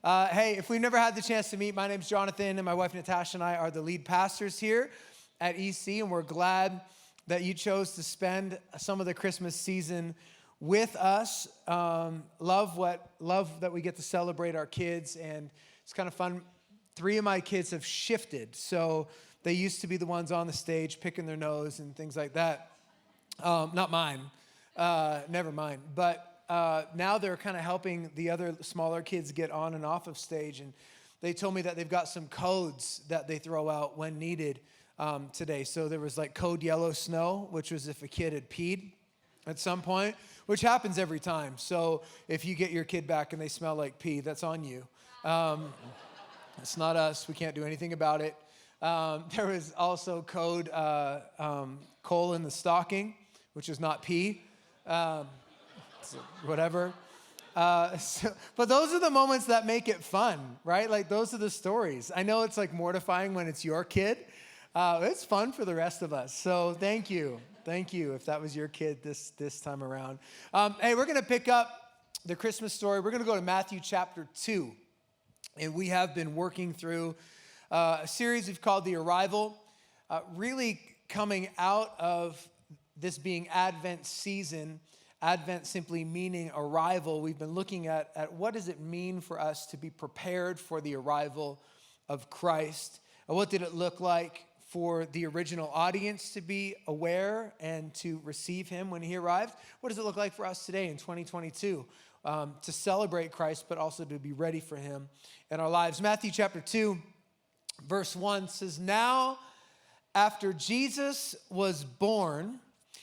Hey, if we've never had the chance to meet, my name's Jonathan, and my wife Natasha and I are the lead pastors here at EC, and we're glad that you chose to spend some of the Christmas season with us. Love that we get to celebrate our kids, and it's kind of fun. 3 of my kids have shifted, so they used to be the ones on the stage picking their nose and things like that. Not mine, never mind, but now they're kind of helping the other smaller kids get on and off of stage, and they told me that they've got some codes that they throw out when needed today. So there was like code yellow snow, which was if a kid had peed at some point, which happens every time. So if you get your kid back and they smell like pee, that's on you. It's not us. We can't do anything about it. There was also code coal in the stocking, which is not pee. So whatever. But those are the moments that make it fun, right? Like those are the stories. I know it's like mortifying when it's your kid. It's fun for the rest of us. So thank you. Thank you if that was your kid this time around. Hey, we're going to pick up the Christmas story. We're going to go to Matthew chapter 2. And we have been working through a series we've called The Arrival, really coming out of this being Advent season. Advent simply meaning arrival. We've been looking at what does it mean for us to be prepared for the arrival of Christ? What did it look like for the original audience to be aware and to receive him when he arrived? What does it look like for us today in 2022 to celebrate Christ, but also to be ready for him in our lives? Matthew chapter 2, verse 1 says, "Now after Jesus was born,"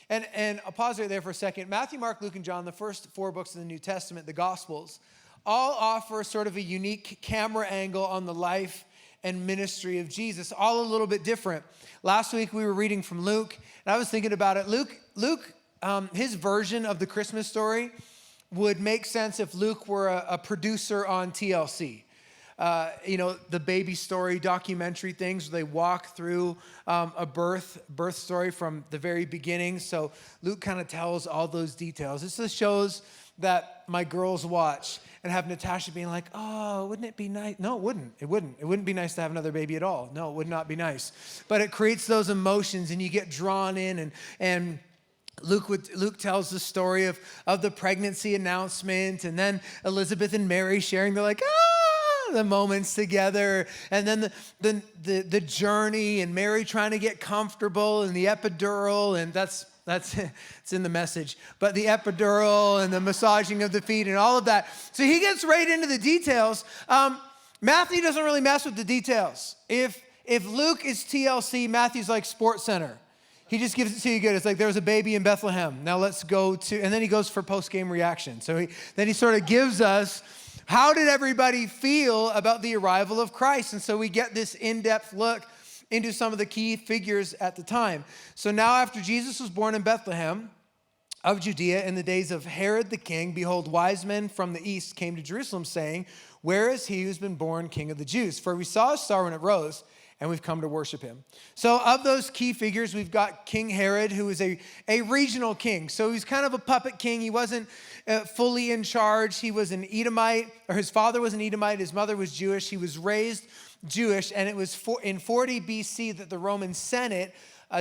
and I'll pause right there for a second. Matthew, Mark, Luke, and John, the first 4 books of the New Testament, the Gospels, all offer sort of a unique camera angle on the life and ministry of Jesus, all a little bit different. Last week we were reading from Luke, and I was thinking about it. Luke, his version of the Christmas story would make sense if Luke were a producer on TLC. The baby story documentary things where they walk through a birth story from the very beginning. So Luke kind of tells all those details. This is shows that my girls watch and have Natasha being like, "Oh, wouldn't it be nice?" No, it wouldn't. It wouldn't be nice to have another baby at all. No, it would not be nice. But it creates those emotions, and you get drawn in, and Luke tells the story of the pregnancy announcement, and then Elizabeth and Mary sharing. They're like, the moments together, and then the journey, and Mary trying to get comfortable, and the epidural, and that's it's in the message, but the epidural and the massaging of the feet and all of that. So he gets right into the details. Matthew doesn't really mess with the details. If Luke is TLC, Matthew's like Sports Center. He just gives it to you good. It's like there was a baby in Bethlehem. Now let's go to, and then he goes for post-game reaction. So then he sort of gives us, how did everybody feel about the arrival of Christ? And so we get this in-depth look into some of the key figures at the time. So now after Jesus was born in Bethlehem of Judea in the days of Herod the king, behold, wise men from the east came to Jerusalem saying, "Where is he who's been born King of the Jews? For we saw a star when it rose, and we've come to worship him." So of those key figures, we've got King Herod, who is a regional king. So he's kind of a puppet king. He wasn't fully in charge. He was an Edomite, or his father was an Edomite. His mother was Jewish. He was raised Jewish, and it was in 40 BC that the Roman Senate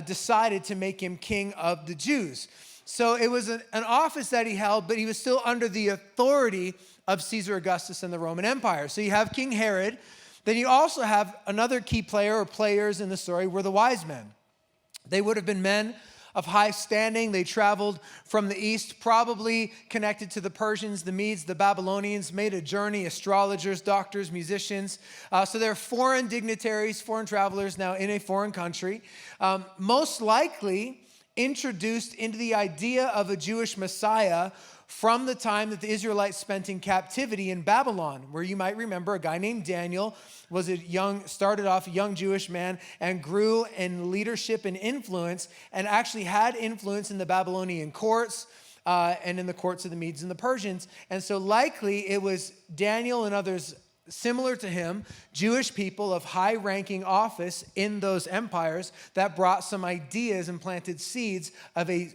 decided to make him king of the Jews. So it was an office that he held, but he was still under the authority of Caesar Augustus and the Roman Empire. So you have King Herod. Then you also have another key player or players in the story were the wise men. They would have been men of high standing. They traveled from the east, probably connected to the Persians, the Medes, the Babylonians, made a journey, astrologers, doctors, musicians. So they're foreign dignitaries, foreign travelers now in a foreign country. Most likely introduced into the idea of a Jewish Messiah from the time that the Israelites spent in captivity in Babylon, where you might remember a guy named Daniel started off a young Jewish man and grew in leadership and influence, and actually had influence in the Babylonian courts and in the courts of the Medes and the Persians. And so likely it was Daniel and others similar to him, Jewish people of high-ranking office in those empires that brought some ideas and planted seeds of a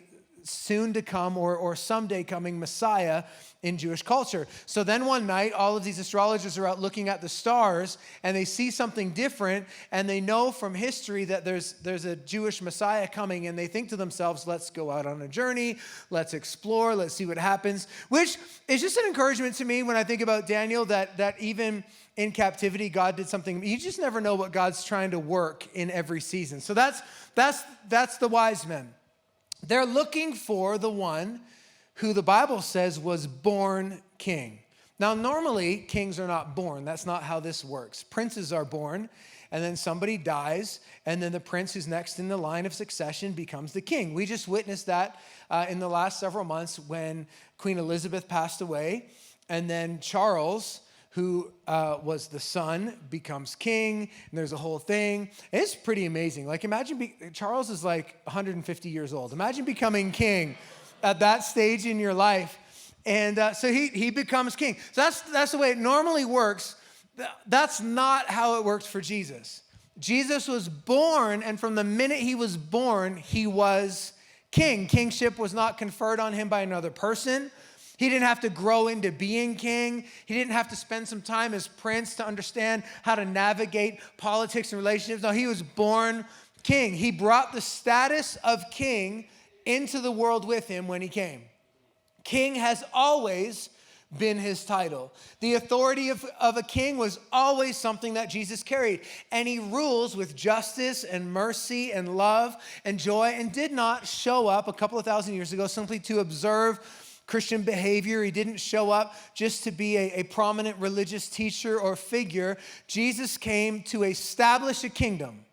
soon to come or someday coming Messiah in Jewish culture. So then one night, all of these astrologers are out looking at the stars, and they see something different, and they know from history that there's a Jewish Messiah coming, and they think to themselves, let's go out on a journey, let's explore, let's see what happens, which is just an encouragement to me when I think about Daniel, that even in captivity, God did something. You just never know what God's trying to work in every season. So that's the wise men. They're looking for the one who the Bible says was born king. Now, normally, kings are not born. That's not how this works. Princes are born, and then somebody dies, and then the prince who's next in the line of succession becomes the king. We just witnessed that in the last several months when Queen Elizabeth passed away, and then Charles, who was the son, becomes king, and there's a whole thing. It's pretty amazing. Like, imagine, Charles is like 150 years old. Imagine becoming king at that stage in your life. And so he becomes king. So that's the way it normally works. That's not how it worked for Jesus. Jesus was born, and from the minute he was born, he was king. Kingship was not conferred on him by another person. He didn't have to grow into being king. He didn't have to spend some time as prince to understand how to navigate politics and relationships. No, he was born king. He brought the status of king into the world with him when he came. King has always been his title. The authority of a king was always something that Jesus carried. And he rules with justice and mercy and love and joy, and did not show up a couple of thousand years ago simply to observe Christian behavior. He didn't show up just to be a prominent religious teacher or figure. Jesus came to establish a kingdom.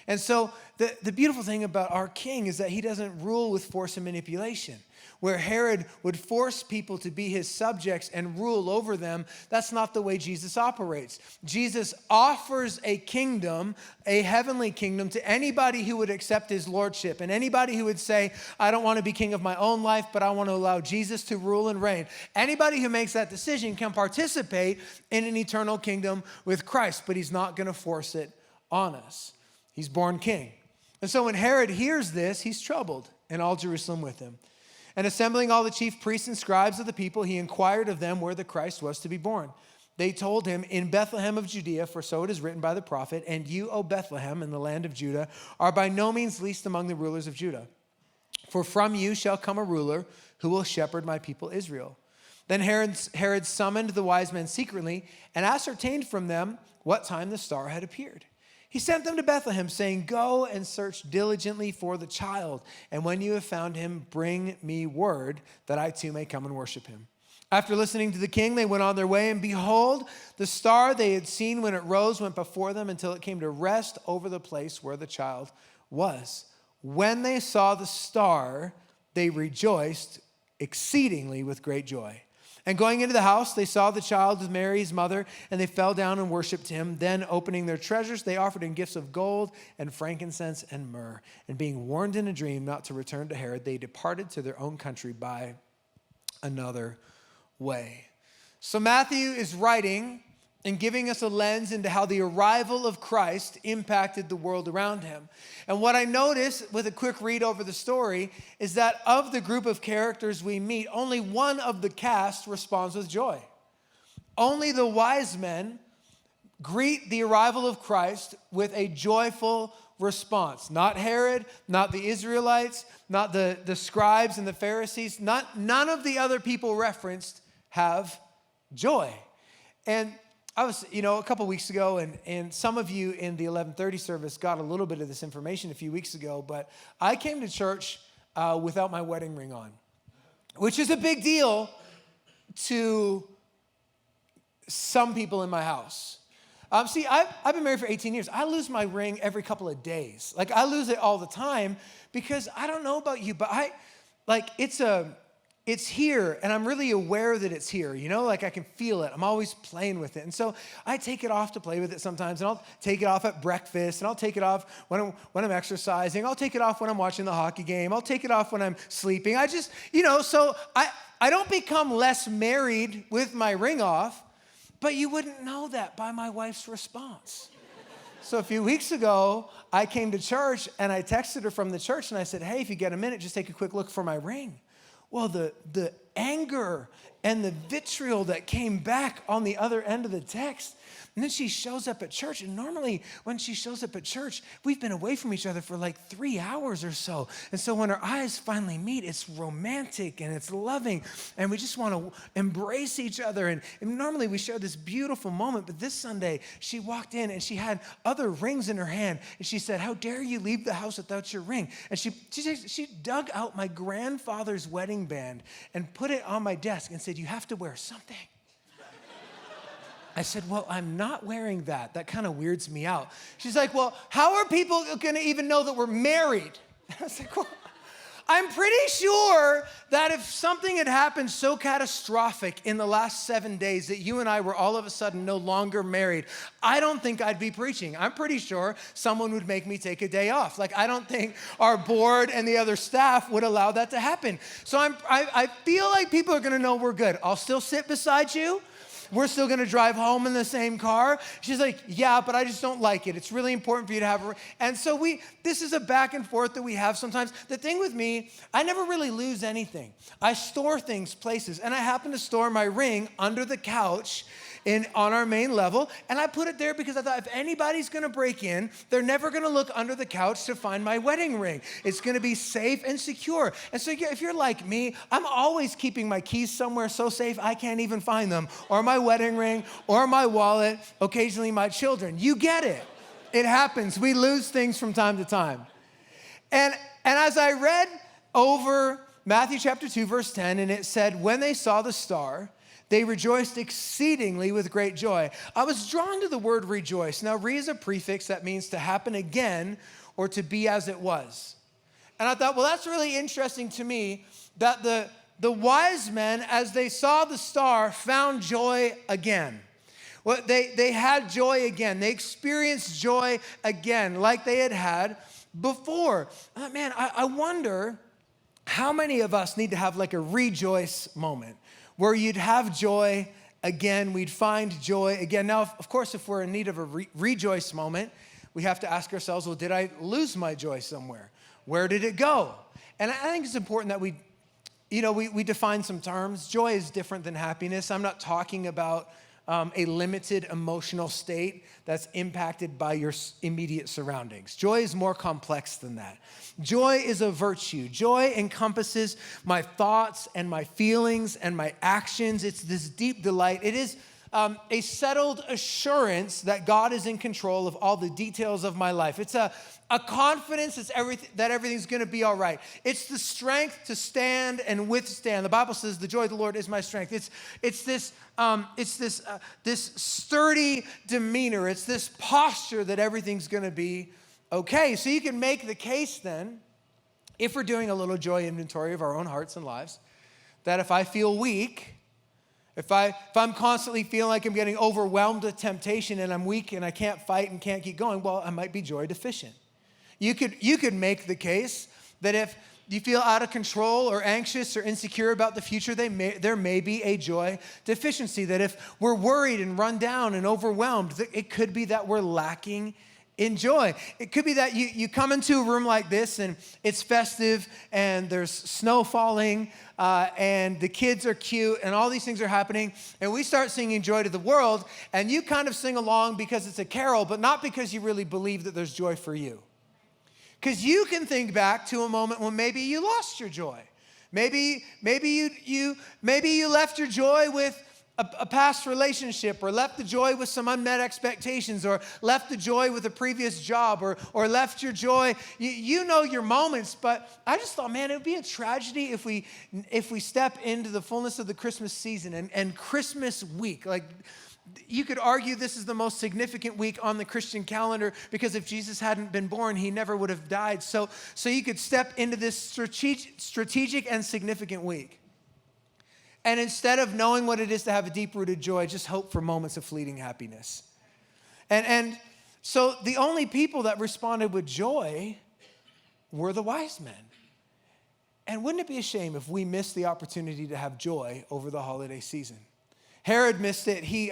And so the beautiful thing about our king is that he doesn't rule with force and manipulation. Where Herod would force people to be his subjects and rule over them, that's not the way Jesus operates. Jesus offers a kingdom, a heavenly kingdom, to anybody who would accept his lordship, and anybody who would say, I don't want to be king of my own life, but I want to allow Jesus to rule and reign. Anybody who makes that decision can participate in an eternal kingdom with Christ, but he's not going to force it on us. He's born king. And so when Herod hears this, he's troubled, and all Jerusalem with him. And assembling all the chief priests and scribes of the people, he inquired of them where the Christ was to be born. They told him, in Bethlehem of Judea, for so it is written by the prophet, and you, O Bethlehem, in the land of Judah, are by no means least among the rulers of Judah. For from you shall come a ruler who will shepherd my people Israel. Then Herod summoned the wise men secretly and ascertained from them what time the star had appeared. He sent them to Bethlehem, saying, go and search diligently for the child, and when you have found him, bring me word that I too may come and worship him. After listening to the king, they went on their way, and behold, the star they had seen when it rose went before them until it came to rest over the place where the child was. When they saw the star, they rejoiced exceedingly with great joy. And going into the house, they saw the child with Mary, his mother, and they fell down and worshiped him. Then, opening their treasures, they offered him gifts of gold and frankincense and myrrh. And being warned in a dream not to return to Herod, they departed to their own country by another way. So Matthew is writing and giving us a lens into how the arrival of Christ impacted the world around him. And what I notice with a quick read over the story is that of the group of characters we meet, only one of the cast responds with joy. Only the wise men greet the arrival of Christ with a joyful response. Not Herod, not the Israelites, not the scribes and the Pharisees, none of the other people referenced have joy. And I was, a couple weeks ago, and some of you in the 11:30 service got a little bit of this information a few weeks ago, but I came to church without my wedding ring on, which is a big deal to some people in my house. I've been married for 18 years. I lose my ring every couple of days. Like, I lose it all the time because I don't know about you, but it's here, and I'm really aware that it's here, like I can feel it. I'm always playing with it. And so I take it off to play with it sometimes, and I'll take it off at breakfast, and I'll take it off when I'm exercising. I'll take it off when I'm watching the hockey game. I'll take it off when I'm sleeping. I just, so I don't become less married with my ring off, but you wouldn't know that by my wife's response. So a few weeks ago, I came to church and I texted her from the church and I said, hey, if you get a minute, just take a quick look for my ring. Well, the anger and the vitriol that came back on the other end of the text. And then she shows up at church. And normally when she shows up at church, we've been away from each other for like 3 hours or so. And so when our eyes finally meet, it's romantic and it's loving. And we just want to embrace each other. And normally we share this beautiful moment. But this Sunday, she walked in and she had other rings in her hand. And she said, how dare you leave the house without your ring? And she dug out my grandfather's wedding band and put it on my desk and said, you have to wear something. I said, well, I'm not wearing that. That kind of weirds me out. She's like, well, how are people going to even know that we're married? I was like, well, I'm pretty sure that if something had happened so catastrophic in the last 7 days that you and I were all of a sudden no longer married, I don't think I'd be preaching. I'm pretty sure someone would make me take a day off. Like, I don't think our board and the other staff would allow that to happen. So I feel like people are going to know we're good. I'll still sit beside you. We're still going to drive home in the same car. She's like, yeah, but I just don't like it. It's really important for you to have a... And so this is a back and forth that we have sometimes. The thing with me, I never really lose anything. I store things places. And I happen to store my ring under the couch on our main level. And I put it there because I thought if anybody's going to break in, they're never going to look under the couch to find my wedding ring. It's going to be safe and secure. And so if you're like me, I'm always keeping my keys somewhere so safe I can't even find them, or my wedding ring, or my wallet, occasionally my children. You get it. It happens. We lose things from time to time. And as I read over Matthew chapter 2, verse 10, and it said, when they saw the star, they rejoiced exceedingly with great joy. I was drawn to the word rejoice. Now, re is a prefix that means to happen again or to be as it was. And I thought, well, that's really interesting to me that the wise men, as they saw the star, found joy again. Well, they had joy again. They experienced joy again like they had before. Man, I wonder how many of us need to have like a rejoice moment where you'd have joy again, we'd find joy again. Now, of course, if we're in need of a rejoice moment, we have to ask ourselves, well, did I lose my joy somewhere? Where did it go? And I think it's important that we define some terms. Joy is different than happiness. I'm not talking about a limited emotional state that's impacted by your immediate surroundings. Joy is more complex than that. Joy is a virtue. Joy encompasses my thoughts and my feelings and my actions. It's this deep delight. It is a settled assurance that God is in control of all the details of my life. It's a confidence that everything's going to be all right. It's the strength to stand and withstand. The Bible says, "The joy of the Lord is my strength." It's this sturdy demeanor. It's this posture that everything's going to be okay. So you can make the case then, if we're doing a little joy inventory of our own hearts and lives, that if I feel weak, if I'm constantly feeling like I'm getting overwhelmed with temptation and I'm weak and I can't fight and can't keep going, well, I might be joy deficient. You could make the case that if you feel out of control or anxious or insecure about the future, there may be a joy deficiency. That if we're worried and run down and overwhelmed, it could be that we're lacking in joy. It could be that you come into a room like this and it's festive and there's snow falling and the kids are cute and all these things are happening, and we start singing Joy to the World, and you kind of sing along because it's a carol, but not because you really believe that there's joy for you. Because you can think back to a moment when maybe you lost your joy. Maybe you left your joy with a past relationship, or left the joy with some unmet expectations, or left the joy with a previous job, or left your joy. You know your moments, but I just thought, man, it would be a tragedy if we step into the fullness of the Christmas season and Christmas week. Like, you could argue this is the most significant week on the Christian calendar, because if Jesus hadn't been born, he never would have died. So you could step into this strategic and significant week. And instead of knowing what it is to have a deep-rooted joy, just hope for moments of fleeting happiness. And so the only people that responded with joy were the wise men. And wouldn't it be a shame if we missed the opportunity to have joy over the holiday season? Herod missed it. He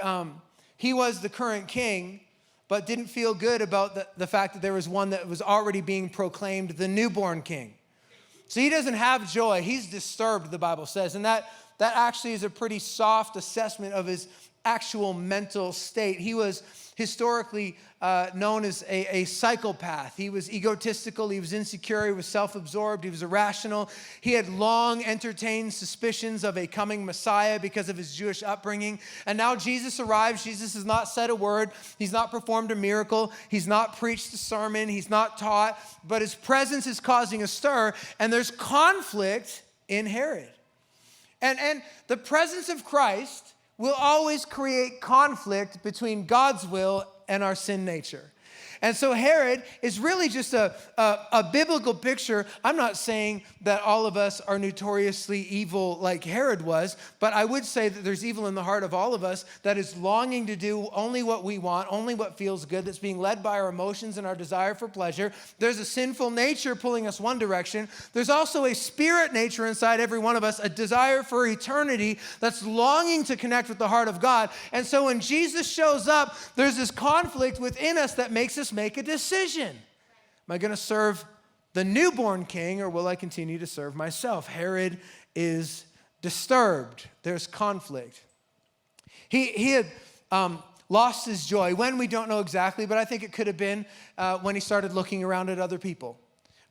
was the current king but didn't feel good about the fact that there was one that was already being proclaimed the newborn king. So he doesn't have joy. He's disturbed, the Bible says. And that actually is a pretty soft assessment of his actual mental state. He was historically known as a psychopath. He was egotistical, he was insecure, he was self-absorbed, he was irrational. He had long entertained suspicions of a coming Messiah because of his Jewish upbringing. And now Jesus arrives. Jesus has not said a word. He's not performed a miracle. He's not preached a sermon. He's not taught. But his presence is causing a stir, and there's conflict in Herod. And the presence of Christ will always create conflict between God's will and our sin nature. And so Herod is really just a biblical picture. I'm not saying that all of us are notoriously evil like Herod was, but I would say that there's evil in the heart of all of us that is longing to do only what we want, only what feels good, that's being led by our emotions and our desire for pleasure. There's a sinful nature pulling us one direction. There's also a spirit nature inside every one of us, a desire for eternity that's longing to connect with the heart of God. And so when Jesus shows up, there's this conflict within us that makes us make a decision. Am I going to serve the newborn king, or will I continue to serve myself? Herod is disturbed. There's conflict. He had lost his joy. When, we don't know exactly, but I think it could have been when he started looking around at other people.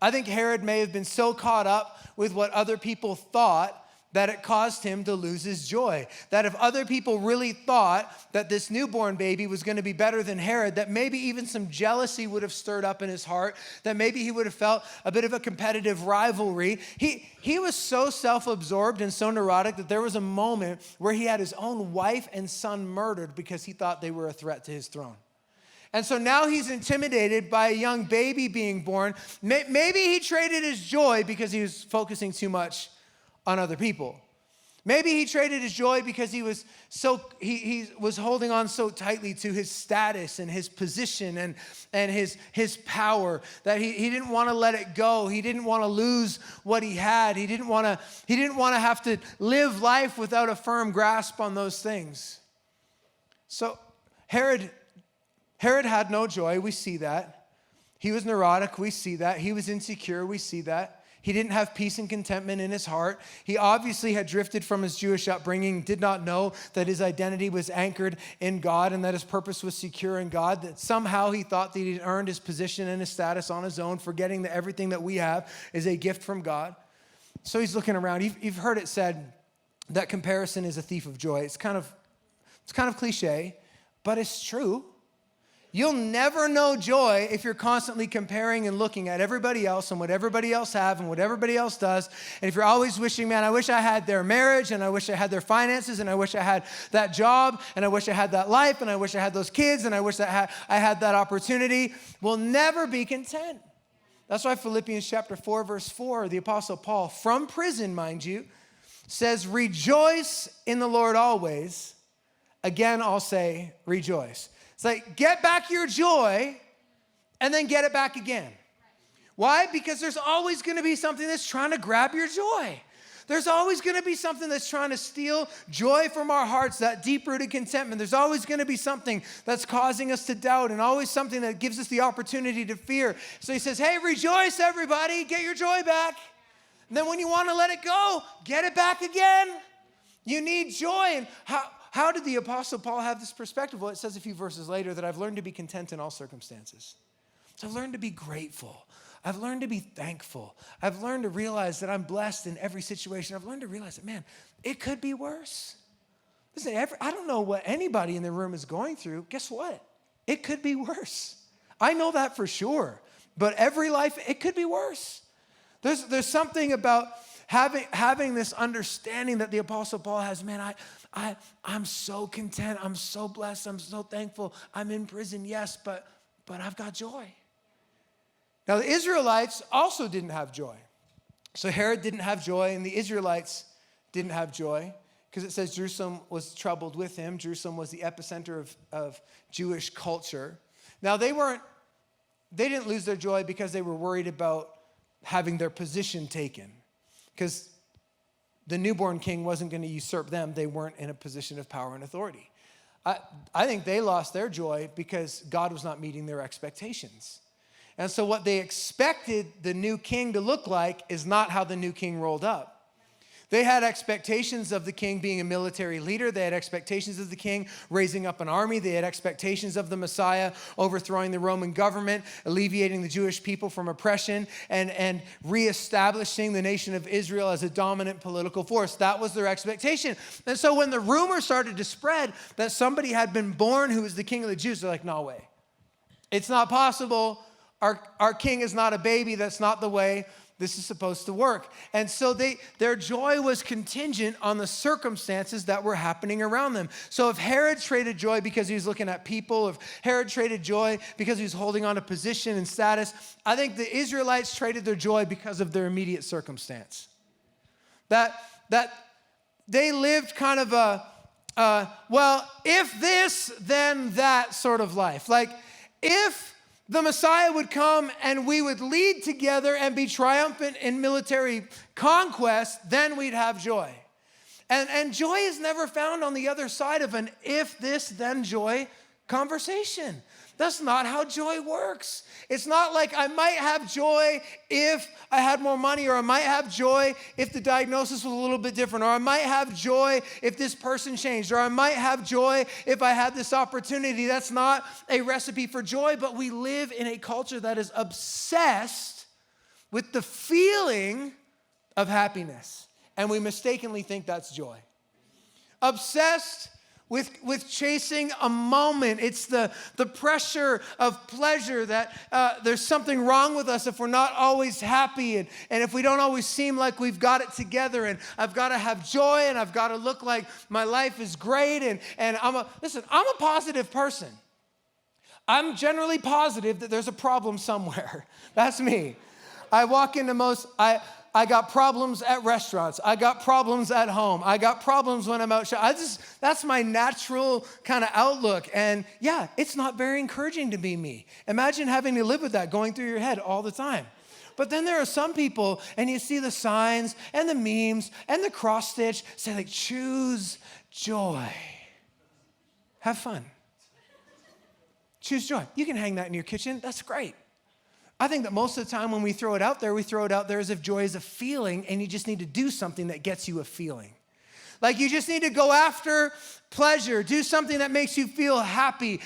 I think Herod may have been so caught up with what other people thought that it caused him to lose his joy. That if other people really thought that this newborn baby was going to be better than Herod, that maybe even some jealousy would have stirred up in his heart, that maybe he would have felt a bit of a competitive rivalry. He was so self-absorbed and so neurotic that there was a moment where he had his own wife and son murdered because he thought they were a threat to his throne. And so now he's intimidated by a young baby being born. Maybe he traded his joy because he was focusing too much on other people. Maybe he traded his joy because he was holding on so tightly to his status and his position and his power that he didn't want to let it go. He didn't want to lose what he had. He didn't want to have to live life without a firm grasp on those things. So Herod had no joy. We see that. He was neurotic. We see that. He was insecure. We see that. He didn't have peace and contentment in his heart. He obviously had drifted from his Jewish upbringing, did not know that his identity was anchored in God and that his purpose was secure in God, that somehow he thought that he'd earned his position and his status on his own, forgetting that everything that we have is a gift from God. So he's looking around. You've heard it said that comparison is a thief of joy. It's kind of cliche, but it's true. You'll never know joy if you're constantly comparing and looking at everybody else and what everybody else have and what everybody else does. And if you're always wishing, man, I wish I had their marriage, and I wish I had their finances, and I wish I had that job, and I wish I had that life, and I wish I had those kids, and I wish that I had that opportunity, we'll never be content. That's why Philippians chapter 4, verse 4, the Apostle Paul, from prison, mind you, says, rejoice in the Lord always. Again, I'll say rejoice. It's like, get back your joy and then get it back again. Why? Because there's always going to be something that's trying to grab your joy. There's always going to be something that's trying to steal joy from our hearts, that deep-rooted contentment. There's always going to be something that's causing us to doubt, and always something that gives us the opportunity to fear. So he says, hey, rejoice, everybody. Get your joy back. And then when you want to let it go, get it back again. You need joy. And how did the Apostle Paul have this perspective? Well, it says a few verses later that I've learned to be content in all circumstances. So I've learned to be grateful. I've learned to be thankful. I've learned to realize that I'm blessed in every situation. I've learned to realize that, man, it could be worse. Listen, I don't know what anybody in the room is going through. Guess what? It could be worse. I know that for sure. But every life, it could be worse. There's something about having this understanding that the Apostle Paul has. Man, I'm so content. I'm so blessed. I'm so thankful. I'm in prison, yes, but I've got joy. Now, the Israelites also didn't have joy. So Herod didn't have joy, and the Israelites didn't have joy, because it says Jerusalem was troubled with him. Jerusalem was the epicenter of Jewish culture. Now, they didn't lose their joy because they were worried about having their position taken, because the newborn king wasn't going to usurp them. They weren't in a position of power and authority. I think they lost their joy because God was not meeting their expectations. And so what they expected the new king to look like is not how the new king rolled up. They had expectations of the king being a military leader. They had expectations of the king raising up an army. They had expectations of the Messiah overthrowing the Roman government, alleviating the Jewish people from oppression, and reestablishing the nation of Israel as a dominant political force. That was their expectation. And so when the rumor started to spread that somebody had been born who was the king of the Jews, they're like, no way. It's not possible. Our king is not a baby. That's not the way this is supposed to work. And so their joy was contingent on the circumstances that were happening around them. So if Herod traded joy because he was looking at people, if Herod traded joy because he was holding on to position and status, I think the Israelites traded their joy because of their immediate circumstance. That they lived kind of well, if this, then that sort of life. Like, if the Messiah would come and we would lead together and be triumphant in military conquest, then we'd have joy. And joy is never found on the other side of an if this, then joy conversation. That's not how joy works. It's not like I might have joy if I had more money, or I might have joy if the diagnosis was a little bit different, or I might have joy if this person changed, or I might have joy if I had this opportunity. That's not a recipe for joy, but we live in a culture that is obsessed with the feeling of happiness, and we mistakenly think that's joy. Obsessed with chasing a moment. It's the pressure of pleasure that there's something wrong with us if we're not always happy, and if we don't always seem like we've got it together, and I've got to have joy, and I've got to look like my life is great, and I'm a positive person. I'm generally positive that there's a problem somewhere. That's me. I walk into I got problems at restaurants. I got problems at home. I got problems when I'm out shopping. That's my natural kind of outlook. And yeah, it's not very encouraging to be me. Imagine having to live with that going through your head all the time. But then there are some people, and you see the signs and the memes and the cross stitch say, like, choose joy. Have fun. Choose joy. You can hang that in your kitchen. That's great. I think that most of the time when we throw it out there as if joy is a feeling, and you just need to do something that gets you a feeling. Like, you just need to go after pleasure. Do something that makes you feel happy.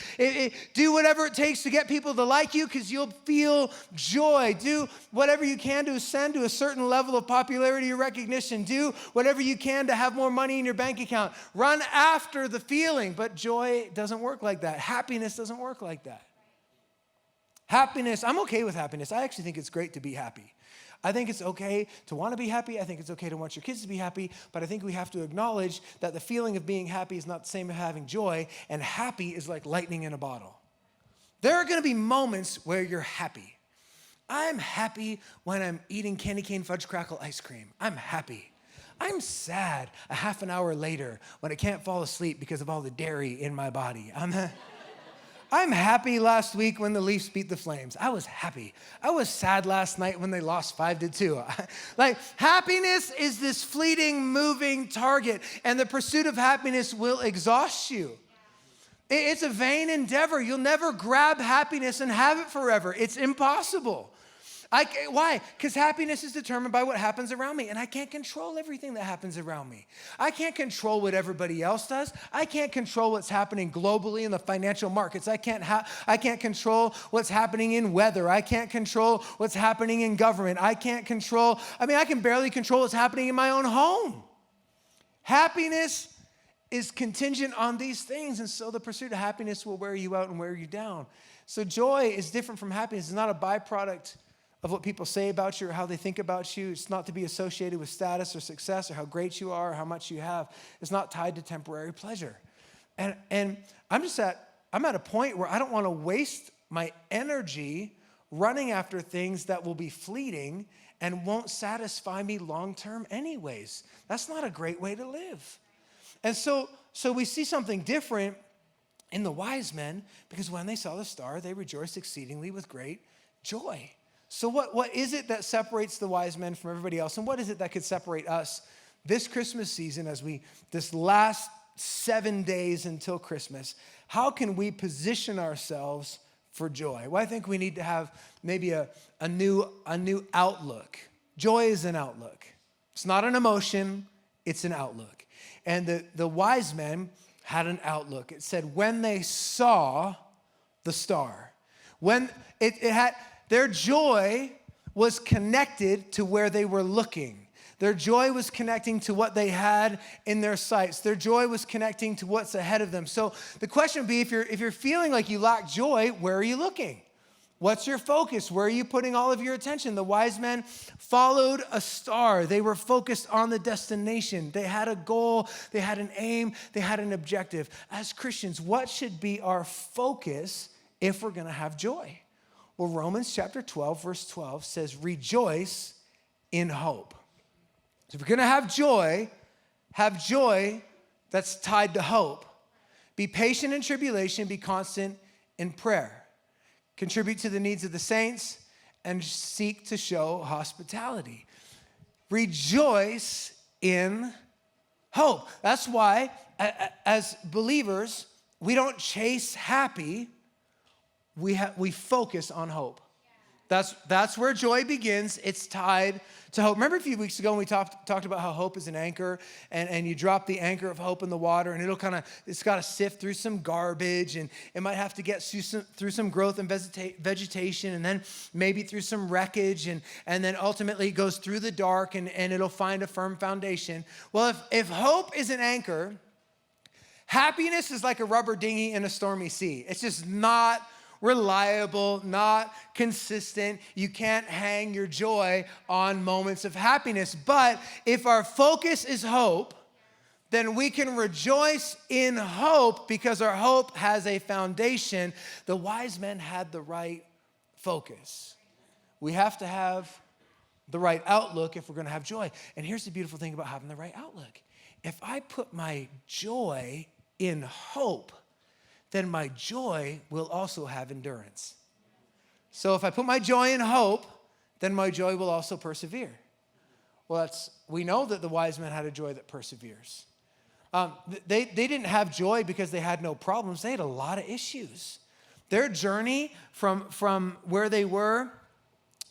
Do whatever it takes to get people to like you, because you'll feel joy. Do whatever you can to ascend to a certain level of popularity or recognition. Do whatever you can to have more money in your bank account. Run after the feeling. But joy doesn't work like that. Happiness doesn't work like that. Happiness, I'm okay with happiness. I actually think it's great to be happy. I think it's okay to want to be happy. I think it's okay to want your kids to be happy. But I think we have to acknowledge that the feeling of being happy is not the same as having joy. And happy is like lightning in a bottle. There are going to be moments where you're happy. I'm happy when I'm eating candy cane fudge crackle ice cream. I'm happy. I'm sad a half an hour later when I can't fall asleep because of all the dairy in my body. I'm happy last week when the Leafs beat the Flames. I was happy. I was sad last night when they lost 5-2. Like, happiness is this fleeting, moving target, and the pursuit of happiness will exhaust you. It's a vain endeavor. You'll never grab happiness and have it forever. It's impossible. Why? Because happiness is determined by what happens around me, and I can't control everything that happens around me. I can't control what everybody else does. I can't control what's happening globally in the financial markets. I can't control what's happening in weather. I can't control what's happening in government. I can barely control what's happening in my own home. Happiness is contingent on these things, and so the pursuit of happiness will wear you out and wear you down. So joy is different from happiness. It's not a byproduct of what people say about you or how they think about you. It's not to be associated with status or success or how great you are or how much you have. It's not tied to temporary pleasure. And I'm at a point where I don't want to waste my energy running after things that will be fleeting and won't satisfy me long-term anyways. That's not a great way to live. And so we see something different in the wise men, because when they saw the star, they rejoiced exceedingly with great joy. So what is it that separates the wise men from everybody else? And what is it that could separate us this Christmas season, as this last 7 days until Christmas, how can we position ourselves for joy? Well, I think we need to have maybe a new outlook. Joy is an outlook. It's not an emotion, it's an outlook. And the wise men had an outlook. It said, when they saw the star, when it had, their joy was connected to where they were looking. Their joy was connecting to what they had in their sights. Their joy was connecting to what's ahead of them. So the question would be, if you're feeling like you lack joy, where are you looking? What's your focus? Where are you putting all of your attention? The wise men followed a star. They were focused on the destination. They had a goal. They had an aim. They had an objective. As Christians, what should be our focus if we're going to have joy? Well, Romans chapter 12, verse 12 says, rejoice in hope. So if you're going to have joy that's tied to hope. Be patient in tribulation. Be constant in prayer. Contribute to the needs of the saints, and seek to show hospitality. Rejoice in hope. That's why, as believers, we don't chase happy, we focus on hope. That's where joy begins. It's tied to hope. Remember a few weeks ago when we talked about how hope is an anchor, and you drop the anchor of hope in the water, and it's got to sift through some garbage, and it might have to get through some growth and vegetation, and then maybe through some wreckage, and then ultimately it goes through the dark, and it'll find a firm foundation. Well, if hope is an anchor, happiness is like a rubber dinghy in a stormy sea. It's just not reliable, not consistent. You can't hang your joy on moments of happiness. But if our focus is hope, then we can rejoice in hope because our hope has a foundation. The wise men had the right focus. We have to have the right outlook if we're going to have joy. And here's the beautiful thing about having the right outlook. If I put my joy in hope, then my joy will also have endurance. So if I put my joy in hope, then my joy will also persevere. Well, we know that the wise men had a joy that perseveres. They didn't have joy because they had no problems. They had a lot of issues. Their journey from where they were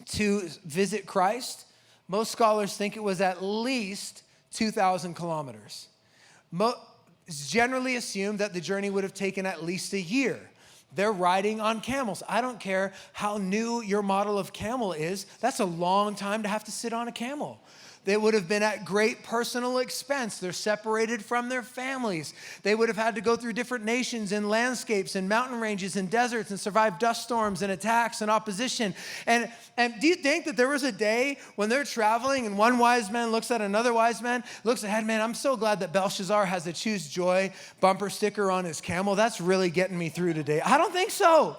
to visit Christ, most scholars think it was at least 2,000 kilometers. It's generally assumed that the journey would have taken at least a year. They're riding on camels. I don't care how new your model of camel is. That's a long time to have to sit on a camel. They would have been at great personal expense. They're separated from their families. They would have had to go through different nations and landscapes and mountain ranges and deserts and survive dust storms and attacks and opposition. And do you think that there was a day when they're traveling and one wise man looks at another wise man, looks ahead, man, I'm so glad that Belshazzar has a Choose Joy bumper sticker on his camel. That's really getting me through today. I don't think so.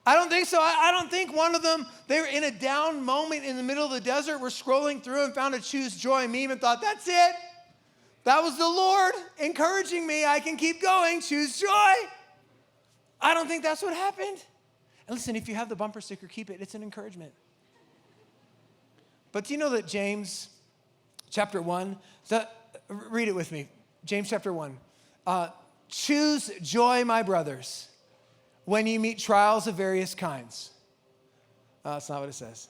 I don't think so. I don't think one of them, they were in a down moment in the middle of the desert, were scrolling through and found a Choose Joy meme and thought, that's it. That was the Lord encouraging me. I can keep going. Choose joy. I don't think that's what happened. And listen, if you have the bumper sticker, keep it. It's an encouragement. But do you know that James chapter 1, read it with me. James chapter 1. Choose joy, my brothers, when you meet trials of various kinds. That's not what it says.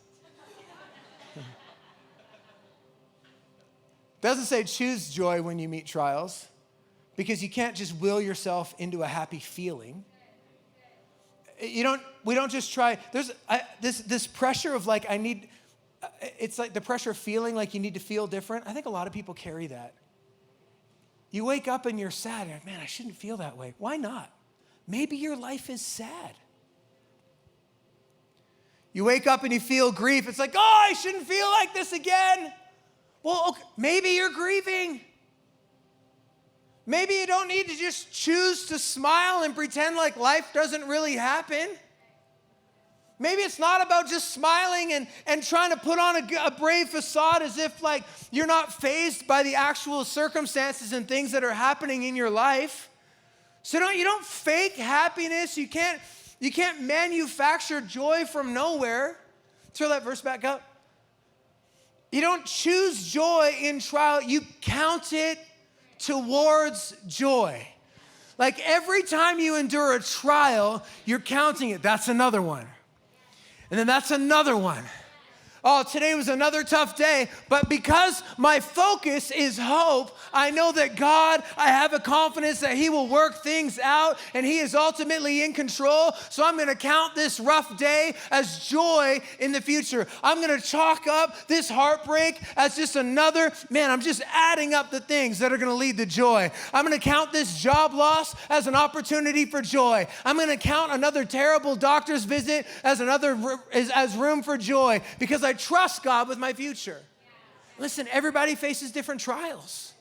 Doesn't say choose joy when you meet trials, because you can't just will yourself into a happy feeling. We don't just try. There's this pressure of like, it's like the pressure of feeling like you need to feel different. I think a lot of people carry that. You wake up and you're sad. You're like, man, I shouldn't feel that way. Why not? Maybe your life is sad. You wake up and you feel grief. It's like, oh, I shouldn't feel like this again. Well, okay, maybe you're grieving. Maybe you don't need to just choose to smile and pretend like life doesn't really happen. Maybe it's not about just smiling and trying to put on a brave facade as if like you're not fazed by the actual circumstances and things that are happening in your life. So you don't fake happiness. You can't manufacture joy from nowhere. Throw that verse back up. You don't choose joy in trial. You count it towards joy. Like every time you endure a trial, you're counting it. That's another one. And then that's another one. Oh, today was another tough day, but because my focus is hope, I know that God, I have a confidence that He will work things out and He is ultimately in control. So I'm going to count this rough day as joy in the future. I'm going to chalk up this heartbreak as just another, I'm just adding up the things that are going to lead to joy. I'm going to count this job loss as an opportunity for joy. I'm going to count another terrible doctor's visit as room for joy because I trust God with my future. Listen, everybody faces different trials.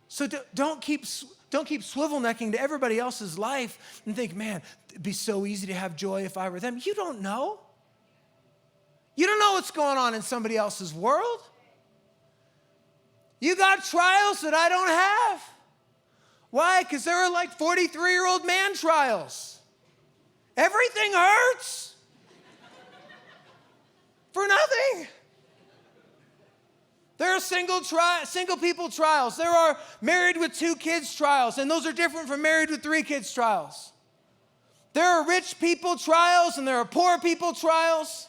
So don't keep swivel necking to everybody else's life and think, man, it'd be so easy to have joy if I were them. You don't know. You don't know what's going on in somebody else's world. You got trials that I don't have. Why? Because there are like 43-year-old man trials. Everything hurts. For nothing. There are single people trials. There are married with 2 kids trials, and those are different from married with 3 kids trials. There are rich people trials, and there are poor people trials.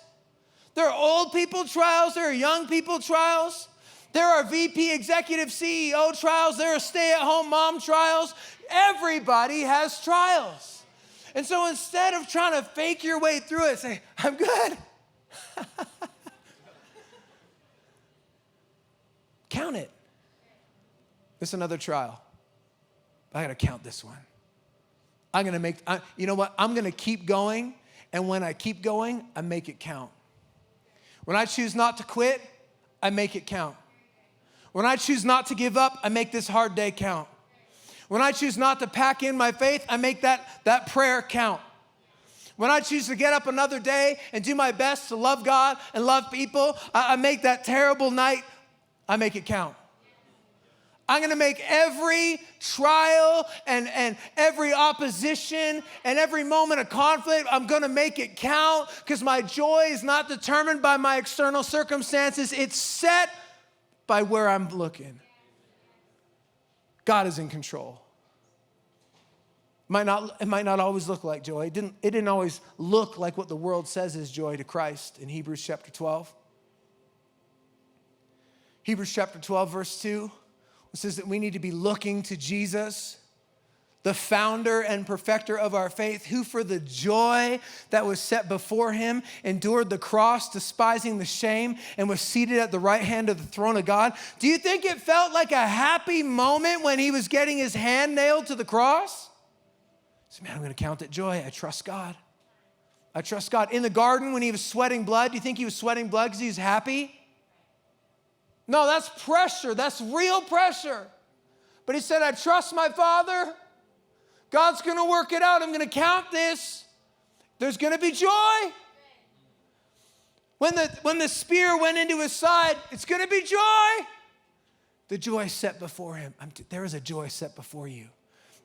There are old people trials. There are young people trials. There are VP executive CEO trials. There are stay-at-home mom trials. Everybody has trials. And so instead of trying to fake your way through it, say, I'm good. Count it. It's another trial. I got to count this one. You know what? I'm going to keep going. And when I keep going, I make it count. When I choose not to quit, I make it count. When I choose not to give up, I make this hard day count. When I choose not to pack in my faith, I make that prayer count. When I choose to get up another day and do my best to love God and love people, I make that terrible night, I make it count. I'm going to make every trial and every opposition and every moment of conflict, I'm going to make it count because my joy is not determined by my external circumstances. It's set by where I'm looking. God is in control. It might not always look like joy. It didn't always look like what the world says is joy to Christ in Hebrews chapter 12. Hebrews chapter 12, verse 2, it says that we need to be looking to Jesus, the founder and perfecter of our faith, who for the joy that was set before him endured the cross, despising the shame, and was seated at the right hand of the throne of God. Do you think it felt like a happy moment when he was getting his hand nailed to the cross? So, I'm going to count it joy. I trust God. I trust God. In the garden when he was sweating blood, do you think he was sweating blood because he was happy? No, that's pressure. That's real pressure. But he said, I trust my Father. God's going to work it out. I'm going to count this. There's going to be joy. When the spear went into his side, it's going to be joy. The joy set before him. There is a joy set before you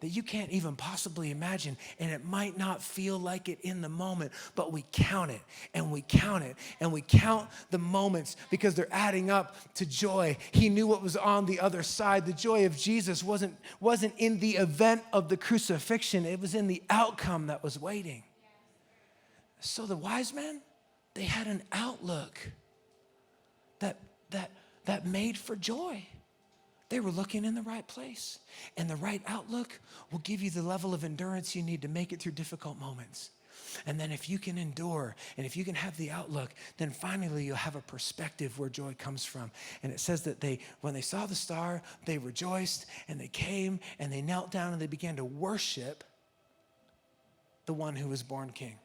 that you can't even possibly imagine, and it might not feel like it in the moment, but we count it, and we count it, and we count the moments because they're adding up to joy. He knew what was on the other side. The joy of Jesus wasn't in the event of the crucifixion. It was in the outcome that was waiting. So the wise men, they had an outlook that made for joy. They were looking in the right place. And the right outlook will give you the level of endurance you need to make it through difficult moments. And then if you can endure and if you can have the outlook, then finally you'll have a perspective where joy comes from. And it says that when they saw the star, they rejoiced and they came and they knelt down and they began to worship the one who was born king.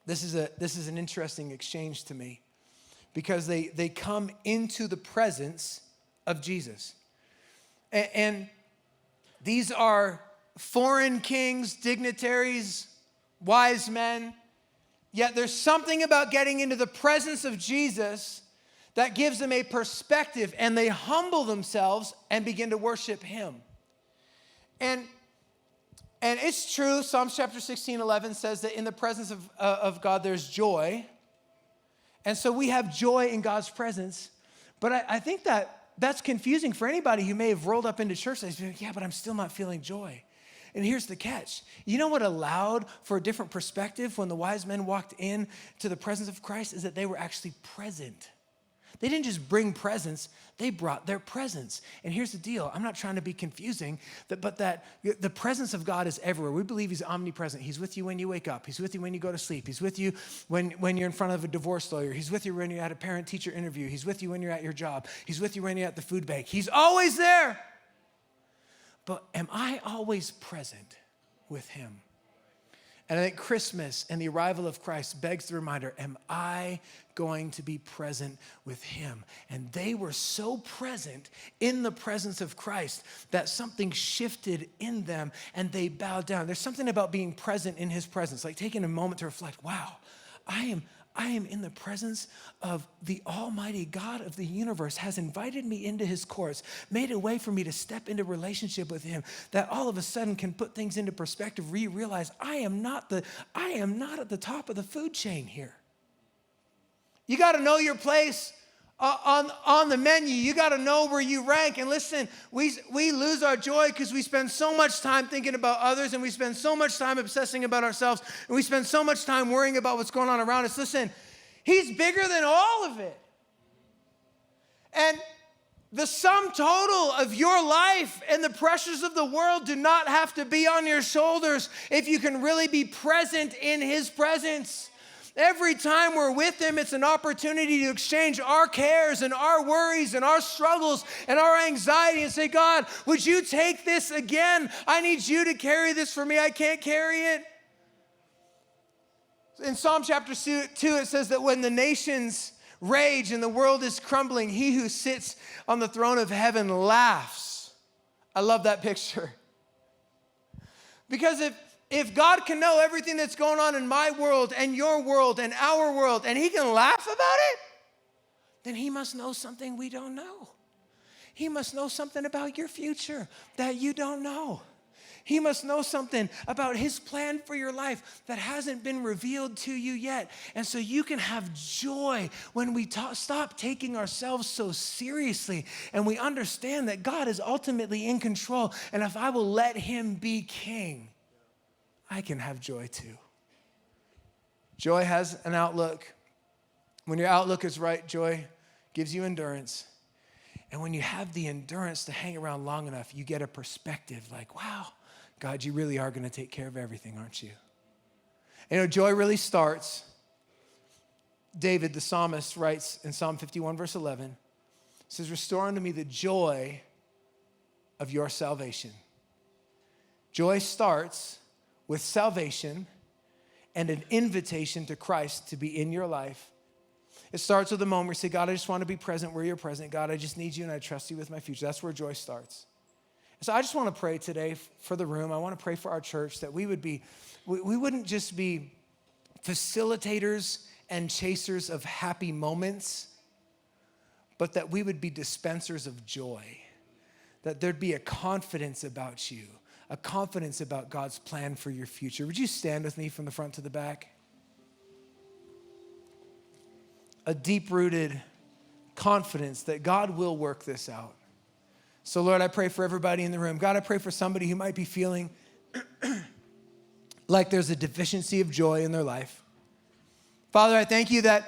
This is an interesting exchange to me because they come into the presence of Jesus. And these are foreign kings, dignitaries, wise men. Yet there's something about getting into the presence of Jesus that gives them a perspective, and they humble themselves and begin to worship him. And it's true, Psalms chapter 16:11 says that in the presence of God there's joy. And so we have joy in God's presence. But I think that that's confusing for anybody who may have rolled up into church and say, yeah, but I'm still not feeling joy. And here's the catch. You know what allowed for a different perspective when the wise men walked in to the presence of Christ is that they were actually present. They didn't just bring presents, they brought their presence. And here's the deal. I'm not trying to be confusing, but that the presence of God is everywhere. We believe he's omnipresent. He's with you when you wake up. He's with you when you go to sleep. He's with you when you're in front of a divorce lawyer. He's with you when you're at a parent-teacher interview. He's with you when you're at your job. He's with you when you're at the food bank. He's always there. But am I always present with him? And I think Christmas and the arrival of Christ begs the reminder, am I going to be present with him? And they were so present in the presence of Christ that something shifted in them and they bowed down. There's something about being present in his presence, like taking a moment to reflect, wow, I am in the presence of the Almighty God of the universe, has invited me into his courts, made a way for me to step into relationship with him, that all of a sudden can put things into perspective where you realize I am not at the top of the food chain here. You got to know your place on the menu. You got to know where you rank. And listen, we lose our joy because we spend so much time thinking about others, and we spend so much time obsessing about ourselves, and we spend so much time worrying about what's going on around us. Listen, he's bigger than all of it. And the sum total of your life and the pressures of the world do not have to be on your shoulders if you can really be present in his presence. Every time we're with him, it's an opportunity to exchange our cares and our worries and our struggles and our anxiety and say, God, would you take this again? I need you to carry this for me. I can't carry it. In Psalm chapter 2, it says that when the nations rage and the world is crumbling, he who sits on the throne of heaven laughs. I love that picture. Because if God can know everything that's going on in my world and your world and our world, and he can laugh about it, then he must know something we don't know. He must know something about your future that you don't know. He must know something about his plan for your life that hasn't been revealed to you yet. And so you can have joy when we stop taking ourselves so seriously and we understand that God is ultimately in control. And if I will let him be king, I can have joy too. Joy has an outlook. When your outlook is right, joy gives you endurance. And when you have the endurance to hang around long enough, you get a perspective like, wow, God, you really are going to take care of everything, aren't you? And joy really starts. David, the psalmist, writes in Psalm 51, verse 11, says, restore unto me the joy of your salvation. Joy starts with salvation and an invitation to Christ to be in your life. It starts with a moment where you say, God, I just want to be present where you're present. God, I just need you and I trust you with my future. That's where joy starts. So I just want to pray today for the room. I want to pray for our church that we wouldn't just be facilitators and chasers of happy moments, but that we would be dispensers of joy, that there'd be a confidence about you, a confidence about God's plan for your future. Would you stand with me from the front to the back? A deep-rooted confidence that God will work this out. So Lord, I pray for everybody in the room. God, I pray for somebody who might be feeling like there's a deficiency of joy in their life. Father, I thank you that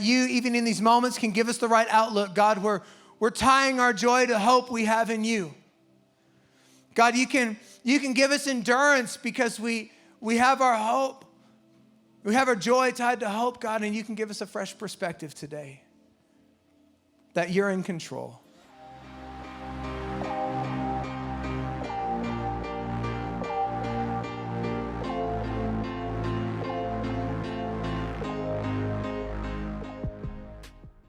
you, even in these moments, can give us the right outlook. God, we're tying our joy to hope we have in you. God, you can give us endurance because we have our hope. We have our joy tied to hope, God, and you can give us a fresh perspective today that you're in control.